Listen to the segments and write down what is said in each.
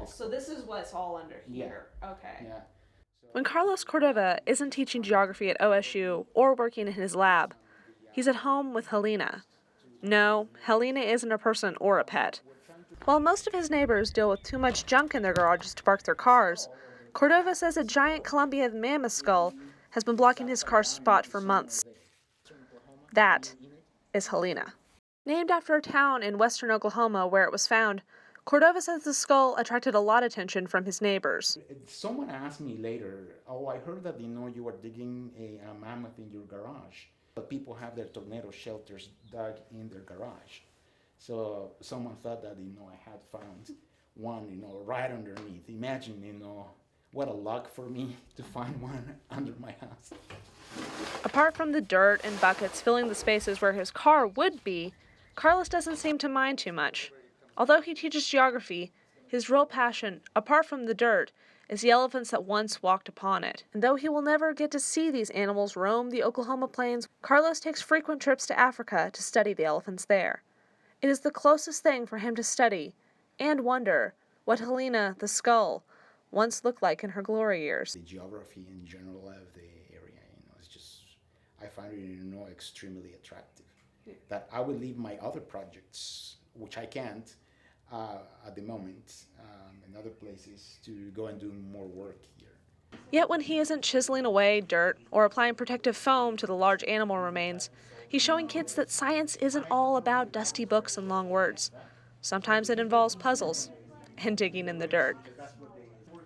So this is what's all under here. Yeah. Okay. Yeah. When Carlos Cordova isn't teaching geography at OSU or working in his lab, he's at home with Helena. No, Helena isn't a person or a pet. While most of his neighbors deal with too much junk in their garages to park their cars, Cordova says a giant Columbian mammoth skull has been blocking his car spot for months. That is Helena. Named after a town in western Oklahoma where it was found, Cordova says the skull attracted a lot of attention from his neighbors. Someone asked me later, oh, I heard that you were digging a mammoth in your garage. But people have their tornado shelters dug in their garage. So someone thought that I had found one right underneath. Imagine what a luck for me to find one under my house. Apart from the dirt and buckets filling the spaces where his car would be, Carlos doesn't seem to mind too much. Although he teaches geography, his real passion, apart from the dirt, is the elephants that once walked upon it. And though he will never get to see these animals roam the Oklahoma plains, Carlos takes frequent trips to Africa to study the elephants there. It is the closest thing for him to study and wonder what Helena, the skull, once looked like in her glory years. The geography in general of the area, it's just, I find it, extremely attractive. That I would leave my other projects, which I can't at the moment, in other places to go and do more work here. Yet when he isn't chiseling away dirt or applying protective foam to the large animal remains, he's showing kids that science isn't all about dusty books and long words. Sometimes it involves puzzles and digging in the dirt.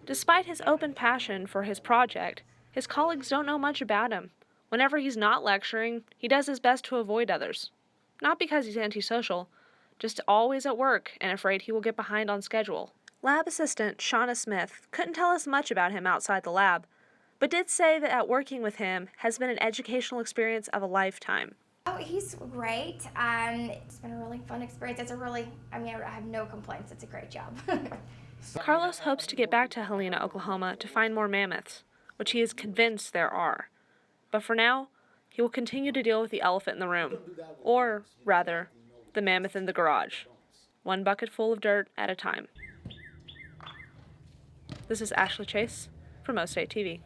Despite his open passion for his project, his colleagues don't know much about him. Whenever he's not lecturing, he does his best to avoid others. Not because he's antisocial, just always at work and afraid he will get behind on schedule. Lab assistant Shauna Smith couldn't tell us much about him outside the lab, but did say that working with him has been an educational experience of a lifetime. Oh, he's great. It's been a really fun experience. I have no complaints. It's a great job. Carlos hopes to get back to Helena, Oklahoma to find more mammoths, which he is convinced there are. But for now, he will continue to deal with the elephant in the room, or rather, the mammoth in the garage, one bucket full of dirt at a time. This is Ashley Chase from O State TV.